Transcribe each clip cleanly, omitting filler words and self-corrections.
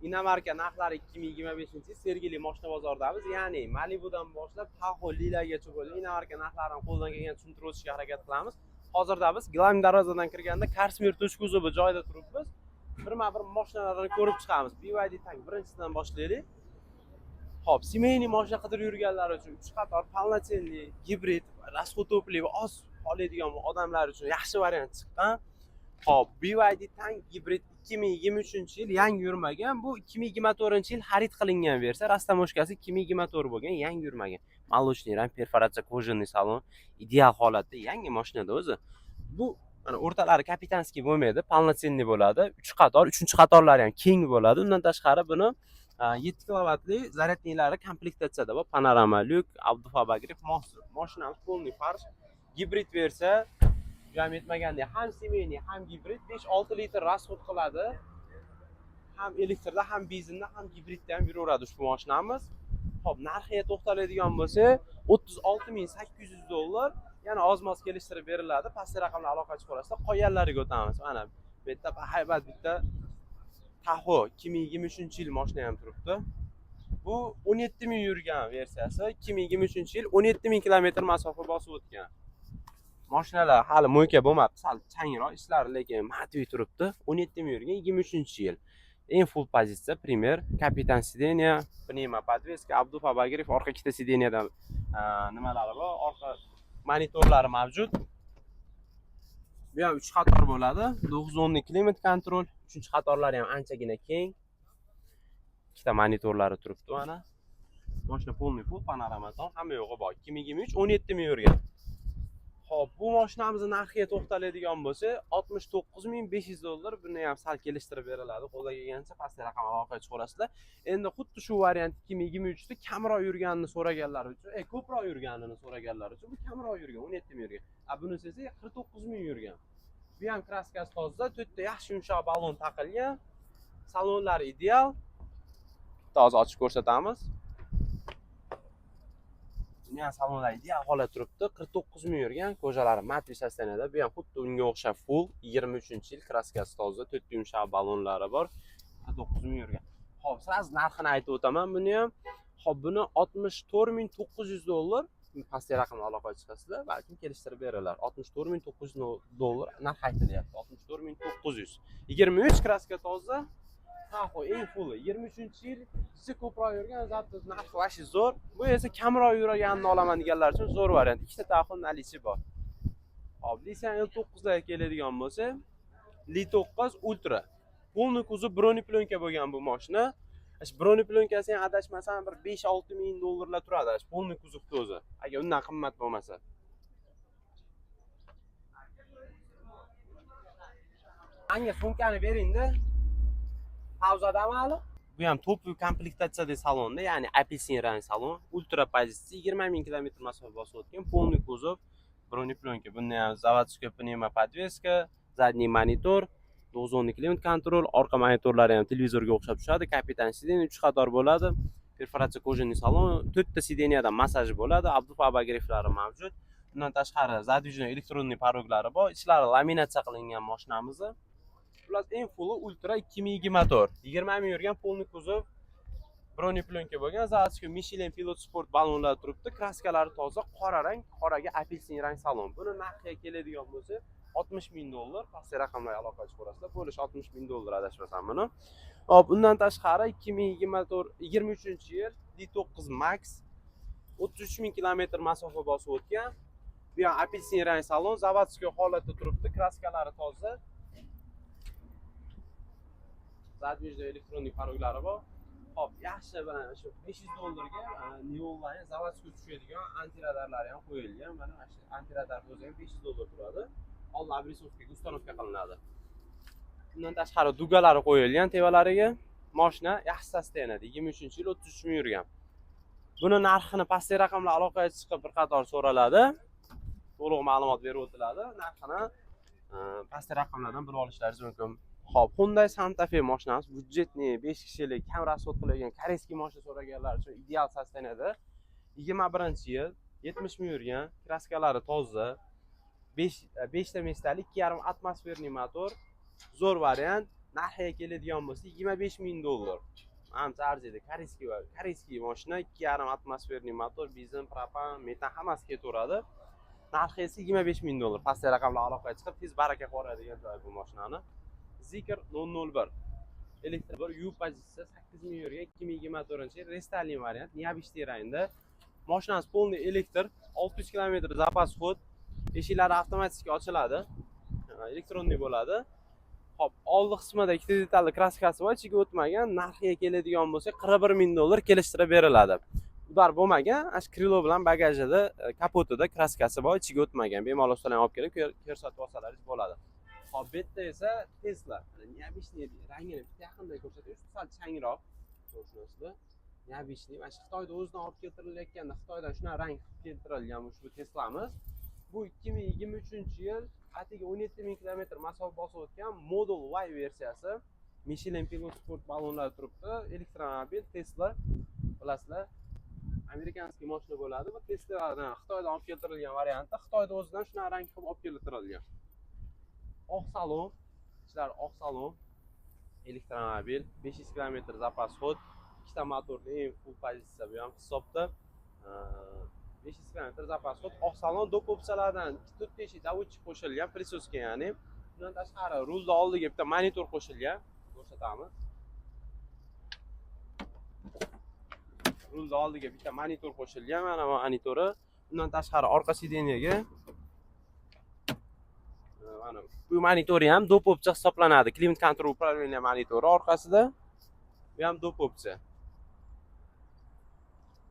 Inomarka narxlari 2025-yil Sergeli mashina bozoridamiz. Ya'ni Malibudan boshlab Tahoe Lilagacha bo'lgan inomarka narxlarini qo'ldan kelgan tushuntirib o'tishga harakat qilamiz. Hozirda biz Glam darvozadan kirganda Karsmir kuzovi joyida turibmiz. Birma-bir mashinalarni ko'rib chiqamiz. BYD Tank birinchisidan boshlaylik. Xo'p, семейный mashina qidirib yurganlar uchun 3 qator полноценный gibrid, расход topli va oz oladigan odamlar uchun yaxshi variant chiqqan. Xo'p, BYD Tank gibrid 2023-yil yangi yurmagan. Bu 2024-yil xarid qilingan versiya. Rastamoshkasi 2024 bo'lgan, yangi yurmagan. Молочный rang, perforatsiya kojinniy salon, ideal holatda yangi mashinada o'zi. Bu mana o'rtalari kapitanskiy bo'lmaydi, полноценный bo'ladi. 3 qator, 3-qatorlari ham keng bo'ladi. Undan tashqari buni 7 kilovatli zaryadniylari komplektatsiyada bor. Panorama lyuk, Abdufabagriff mashinamiz полный farsh. Gibrid versiya jam etmaganda ham семейный, ham gibrid 5-6 litr расход qiladi. Ham elektrda, ham benzinda, ham gibridda ham yuraveradi ushbu mashinamiz. Xo'p, narxiga to'xtaladigan bo'lsak, $36,800. Yana oz-moz kelishtirib beriladi. Pastki raqamli aloqa chiqarasizlar. Qolganlariga o'tamiz. Mana bu yerda haybat bitta Tahoe 2023-yil mashina ham turibdi. Bu 17 ming yurgan versiyasi. 2023-yil 17 ming kilometr masofa bosib o'tgan. Mashinalar hali mo'ka bo'lmabdi, sal changroq ishlari, lekin matviy turibdi. 17 ming yurgan 23-yil. Eng full pozitsiya Premier, kapitan sideniya, pnevma podveska, Abdufabagriff, orqa ikkita sideniyada nimalari bor, orqa monitorlari mavjud. Bu ham 3 qator bo'ladi. 910 klimat kontrol, 3-qatorlari ham anchagina keng. Ikkita monitorlari turibdi mana. Mashina полный full panorama tom, hamma yo'g'i bor. 2023 17 ming yurgan. Xo'p, bu mashinamizning narxiga to'xtaladigan bo'lsa, $69,500. Buni ham sal kelishtirib beriladi. Qo'lga kelgancha pastki raqam aloqa chiqarasizlar. Endi xuddi shu variant 2023 da kamroq yurganini so'raganlar uchun, ko'proq yurganini so'raganlar uchun bu kamroq yurgan, 17 ming yurgan. Bunisi esa 49 ming yurgan. Bu ham kraskasi toza, to'rtta yaxshi yumshoq balon taqilgan. Salonlari ideal. Toza ochib ko'rsatamiz. Buni ham salonlar ideal holat turibdi. 49 ming yurgan, ko'jalari matviy sosteniyada. Bu ham xuddi unga o'xshab full 23-yil kraskasi toza, to'rtta yumshoq balonlari bor. 49 ming yurgan. Xo'p, siz narxini aytib o'taman buni ham. Xo'p, buni $64,900. Pastki raqamga aloqa chiqasizlar, balkim kelishtirib beriladi. $64,900 narx aytilyapti. 64,900. 23 kraska toza. Tahoe eng fulli 23-yil, siz ko'proq yurgan, zotda narx vashi zo'r. Bu esa kamroq yurganini olaman deganlar uchun zo'r variant. Ikkita Tahoe nalichi bor. Hop, Nissan L9 larga keladigan bo'lsa, L9 Ultra. Полный kuzov broneplyonka bo'lgan bu mashina. Broneplonkasi ham adashmasam bir $5-6 ming turadi. Полный kuzovda o'zi. Agar undan qimmat bo'lmasa. Anga sumkani bering-da. Havzadami hali? Bu ham top komplektatsiyada salonda, ya'ni apelsin rang salon, ultra pozitsiya, 20 ming kilometr masofa bosib o'tgan, полный kuzov, broneplyonka. Bunda ham zavodskiy pnevma podveska, задний monitor, 910 klimat kontrol, orqa monitorlari ham televizorga o'xshab tushadi, kapitan sideniya 3 qator bo'ladi, perforatsiya kojinniy salon, 4 ta sideniyada massaj bo'ladi, Abdufabagrifflari mavjud. Bundan tashqari zadvиженный elektronniy paroglari bor, ichlari laminatsiya qilingan mashinamizni. Plus eng fulli Ultra 2024. 20 ming yurgan полный kuzov broneplyonka bo'lgan. Zavodskiy Michelin Pilot Sport balonlar turibdi. Kraskalari toza, qora rang, qoraga apelsin rang salon. Buni narxiga keladigan bo'lsa, $60,000. Pastki raqamlarga aloqa chiqarasizlar. Bo'lish $60,000 adashmasam buni. Hop, undan tashqari 2023-yil D9 Max 33 ming kilometr masofa bosib o'tgan. Bu ham apelsin rang salon, zavodskiy holatda turibdi. Kraskalari toza. Zadvиженный elektronniy paroglari bor. Hop, yaxshi mana shu $500 ga neonlar, zavodskiy tushadigan antiradarlari ham qo'yilgan. Mana shu antiradar o'zi ham $500 turadi. Oldin abrisovkaga ustanovka qilinadi. Bundan tashqari dugalari qo'yilgan tevalariga. Mashina yaxshi sosteniyada, 23-yil 33 ming yurgan. Buni narxini pastki raqamlar aloqaga chiqib bir qator so'raladi. To'liq ma'lumot berib o'tiladi. Narxini pastki raqamlardan bilib olishlaringiz mumkin. Xo'p, Hyundai Santa Fe mashinamiz budjetli 5 kishilik kam rasxod qiladigan koreyskiy mashina so'raganlar uchun ideal sosteniyada. 21-yil 70 ming yurgan, kraskalari toza, 5 ta mestalik, 2,5 atmosferli motor, zo'r variant. narxiga keladigan bo'lsa 25 ming dollar. Ancha arziydi. Koreyskiy mashina 2,5 atmosferniy motor, benzin, propan, metan hammasi ketaveradi. Narxi esa 25 ming dollar. Pastki raqamlar aloqaga chiqib, tez baraka ko'radigan joy bu mashinani. Zikr 001 elektr bir U pozitsiya 8 ming yurga 2024-yil restalin variant, необычный rangda. Mashinamiz полный elektr, 600 km zapas xod, eshiklari avtomatik ochiladi. Elektronniy bo'ladi. Hop, oldi qismida ikkita detalli kraskasi bor, ichiga o'tmagan. Narxiga keladigan bo'lsa 41 ming dollar kelishtirib beriladi. Udar bo'lmagan, ash krilo bilan bagajida, kapotida kraskasi bor, ichiga o'tmagan. Bemalol ustalarni olib kelib ko'rsatib olsalaringiz bo'ladi. Hop, bu yerda esa Tesla. Необычный rangini yaqindan ko'rsatish, sal changroq ko'rinishidir. Neobычный. Mana shu Xitoyda o'zidan olib keltirilayotganda, Xitoydan shunday rang keltirilgan ushbu Teslamiz. Bu 2023-yil atiga 17 ming kilometr masofa bosib o'tgan Model Y versiyasi. Michelin Pilot Sport balonlar turibdi. Elektromobil Tesla. Bilasizlar, amerikanskiy mashina bo'ladi. Bu Tesla'dan Xitoydan olib keltirilgan variantda, Xitoyda o'zidan shunday rang qilib olib keltirilgan. Oq salon, ichlar oq salon. Elektromobil 500 km zapas xod, ikkita motorli full pozitsiya bu ham hisobda. 500 km zapas xod, oq salon, dop opsiyalardan 4 teshik davutchi qo'shilgan, prisoska ya'ni. Bundan tashqari rulda oldiga bitta monitor qo'shilgan, ko'rsatamiz. Rulda oldiga bitta monitor qo'shilgan, mana bu monitori. Bundan tashqari orqa sideniyaga mana bu monitori ham dop opsiya hisoblanadi. Climate control upravlение monitori orqasida. Bu ham dop opsiya.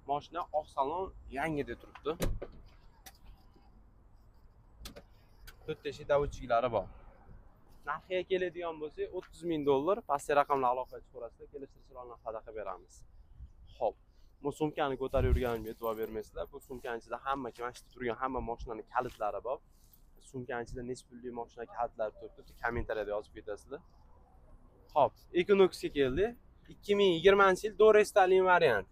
Mashina oq salon yangida turibdi. 4 teshik davutchiklari bor. Narxiga keladigan bo'lsa 30 ming dollar, pastki raqamlar aloqaga chiqarasizlar, kelishtirishlar sadaqa beramiz. Xo'p, bu sumkani ko'tarib yurganimga e'tibor bermaysizlar. Bu sumkaning ichida hamma, mana shu turgan hamma mashinaning kalitlari bor. Sumkaning ichida necha pulli mashina kalitlari turibdi, kommentariyada yozib ketasizlar. Xo'p, Equinox'ga keldi. 2020-yil Dorestalin variant.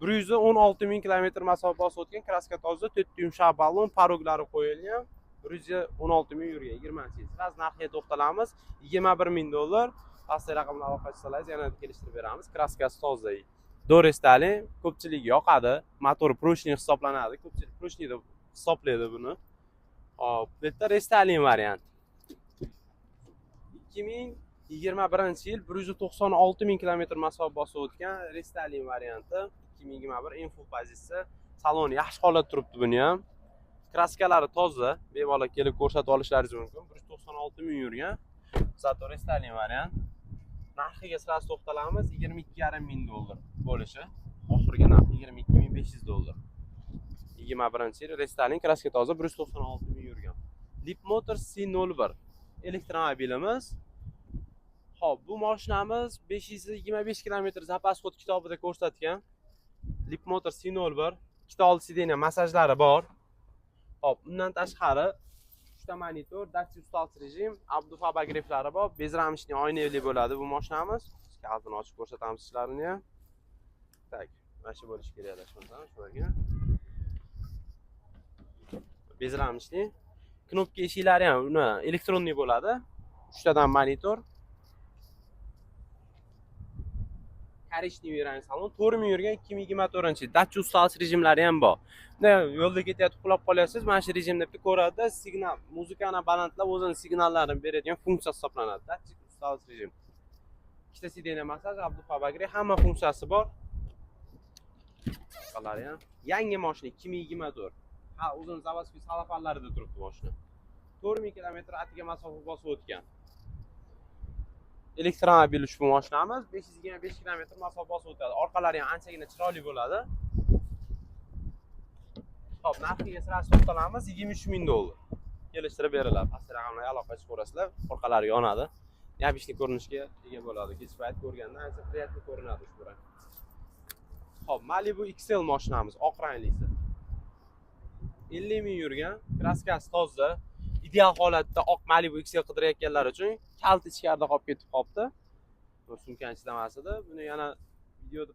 116 ming kilometr masofa bosib o'tgan, kraska toza, 4 yumshoq balon, paroglari qo'yilgan. 116 ming yurgan 20-yil. Biz narxiga to'xtalamiz. 21 ming dollar. Pastki raqamlar aloqaga chiqsangiz yana kelishtirib beramiz. Kraskasi toza. Dorestalin ko'pchilik yoqadi. Motor proshniy hisoblanadi. Ko'pchilik proshniy deb hisoblaydi buni. Hop, bu yerda Restalin variant. 2021-yil 196 ming kilometr masofa bosib o'tgan Restalin varianti. 2021 en full pozitsiya. Saloni yaxshi holatda turibdi buni ham. Kraskalari toza, bemalol kelib ko'rsatib olishlaringiz mumkin. 196 ming yurgan. Zato Restalin variant. Narxiga sirasi to'xtalamiz. 22,5 ming dollar bo'lishi. Oxirgi narx 22,500 dollar. 21-yil Restalin kraska toza 196 ming yurgan. Leapmotor C01 elektromobilimiz. Xo'p, bu mashinamiz 525 km zapas xod kitobida ko'rsatgan. Leapmotor C01, ikkita old sideniya masajlari bor. Hop, undan tashqari 3 ta monitor, datchik ustalt rejim, abdufa griflari bor. Bezramishli oynali bo'ladi bu mashinamiz. Kalitini ochib ko'rsatamiz ishlarini ham. Tak, mana shu bo'lish kerak adashmasam, shularga. Bezramishli. Knopka eshiklari ham uni elektronniy bo'ladi. 3 tadan monitor. Korishniy rang salon, 4 ming yurgan 2024-yil. Datchik ustalt rejimlari ham bor. Yo'lda ketayotib qulab qolyapsiz, mana shu rejimda bitta ko'radi, signal, muzikani balandlab o'zini signallarini beradigan funksiya hisoblanadi. Datchik ustalt rejim. Ikkita sideniya masaj, abdufa bagri, hamma funksiyasi bor. Qalari ham yangi mashina 2024. Ha, o'zini zavodskiy salafanlarida turibdi mashina. 4 ming kilometr atiga masofa bosib o'tgan. Elektromobil ushbu mashinamiz 525 km masofa bosib o'tadi. Orqalari ham anchagina chiroyli bo'ladi. Xo'p, narxiga sirasi to'xtalamiz. 23 ming dollar. Kelishtirib beriladi. Pastki raqamlarga aloqa chiqarasizlar. Orqalari yonadi. Neobычный ko'rinishga ega bo'ladi. Kech payt ko'rganda ancha приятный ko'rinadi ushbu rang. Xo'p, Malibu XL mashinamiz, oq ranglisi. 50 ming yurgan, kraskasi toza. Ideal holatda oq Malibu XL qidirayotganlar uchun kalt ichkarida qolib ketib qolibdi. Bu sumkaning ichida emas edi. Buni yana videoda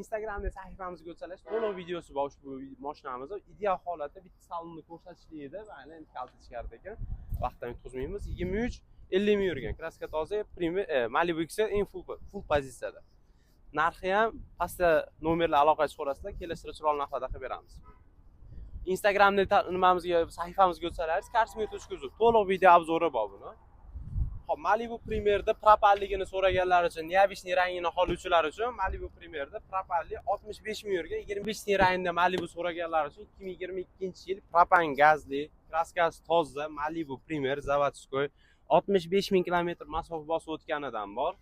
Instagramda sahifamizga o'tsalash, to'liq videosi bor ushbu mashinamizni. Ideal holatda bitta salonni ko'rsatishlik edi. Mana endi kalt ichkarida ekan. Vaqtdan yutqazmaymiz. 23 50 ming yurgan. Kraska toza, Premier, Malibu X eng full pozitsiyada. Narxi ham pastda nomerlar aloqaga chiqarasizlar, kelishtirib chiroyli narxlarda qilib beramiz. Instagramda nimamizga, sahifamizga o'tsalaringiz, Karsmir.uz to'liq video obzori bor buni. Hop, Malibu Premierda propalligini so'raganlar uchun, neobishniy rangini oluvchilar uchun Malibu Premierda propalli 65 ming yurgan, 25 ming rangda Malibu so'raganlar uchun 2022-yil propan gazli, kraskasi toza Malibu Premier zavodskoy 65 ming kilometr masofa bosib o'tganidan bor.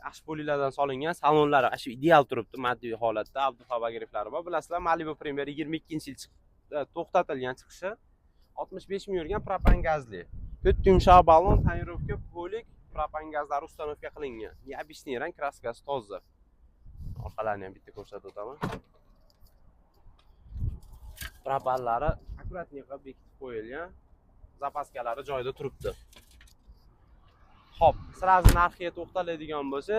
Yaxshi polilardan solingan, salonlari shu ideal turibdi, moddiy holatda, Abduhavo griflari bor. Bilasizlar, Malibu Premier 22-yil to'xtatilgan chiqishi 65 ming yurgan propan gazli. To'rt yumshoq balon, tonirovka, polik, propan gazlari ustanovka qilingan. Neobishniy rang, kraskasi toza. Orqalarini ham bitta ko'rsatib o'taman. Propallari akkuratniy qilib bekitib qo'yilgan. Zapaskalari joyida turibdi. Hop, sirazi narxiga to'xtaladigan bo'lsa,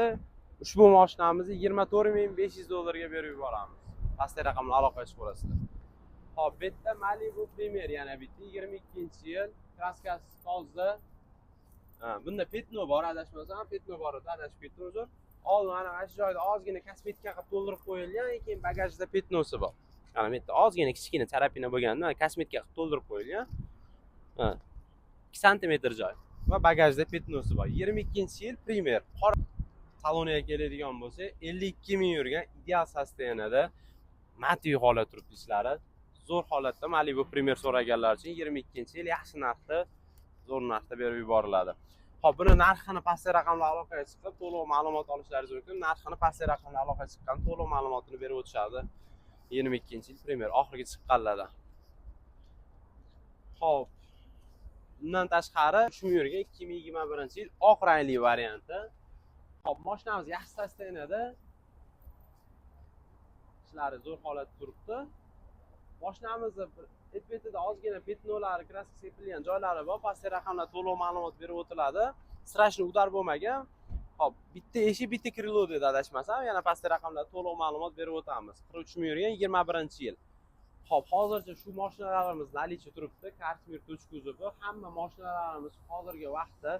ushbu mashinamizni 24.500 dollarga berib yuboramiz. Pastki raqamlar aloqaga chiqarasizlar. Hop, bu yerda Malibu Premier yana bitta 22-yil, kraskasi toza. Bunda petno bor, adashmasam, petno bor edi, adashib ketdim uzr. Oldin mana shu joyda ozgina kosmetika qilib to'ldirib qo'yilgan, keyin bagajda petnosi bor. Mana bu yerda ozgina kichkina charapina bo'lganda, kosmetika qilib to'ldirib qo'yilgan. 2 santimetr joy. Va bagajda petnosi bor. 22-yil Premier. Qora saloniga keladigan bo'lsa, 52 ming yurgan, ideal sosteniyada, moddiy holat turibdi ishlari. Zo'r holatda Malibu Premier so'raganlar uchun 22-yil yaxshi narxda, zo'r narxda berib yuboriladi. Hop, buni narxini pastki raqamlar aloqaga chiqib, to'liq ma'lumot olishlaringiz mumkin. Narxini pastki raqamlar aloqaga chiqqan, to'liq ma'lumotini berib o'tishadi. 22-yil Premier oxirgi chiqqanlardan. Hop, bundan tashqari shu yurgan 2021-yil oq rangli varianti. Hop, mashinamiz yaxshi sosteniyada. Ishlari zo'r holatda turibdi. Mashinamizni etbetida ozgina petnolari, kraska sepilgan joylari bor. Pastki raqamlar to'liq ma'lumot berib o'tiladi. Strashni udar bo'lmagan. Hop, bitta eshik, bitta krilo dedi adashmasam, yana pastki raqamlar to'liq ma'lumot berib o'tamiz. 43 ming yurgan 21-yil. Hop, hozircha shu mashinalarimiz nalichi turibdi. Karsmir.uz. Hamma mashinalarimiz hozirgi vaqtda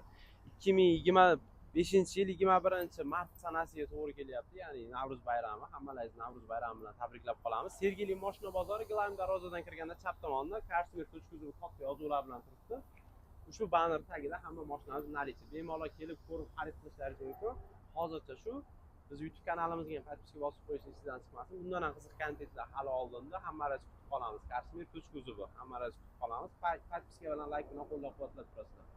2025-yil 21-mart sanasiga to'g'ri kelyapti. Ya'ni Navruz bayrami. Hammalaringizni Navruz bayrami bilan tabriklab qolamiz. Sergeli mashina bozori Glaym darvozadan kirganda chap tomonda Karsmir.uz katta yozuvlar bilan turibdi. Ushbu banner tagida hamma mashinamiz nalichi. Bemalol kelib ko'rib xarid qilishlaringiz mumkin. Hozircha shu. Biz YouTube kanalimizga ham podpiska bosib qo'yishingiz sizdan chiqmasin. Bundan ham qiziq kontentlar hali oldinda hammalaringiz kutib qolamiz. Karsmir.uz. Hammalaringiz kutib qolamiz. Podpiska bilan like bilan qo'llab-quvvatlab turasizlar.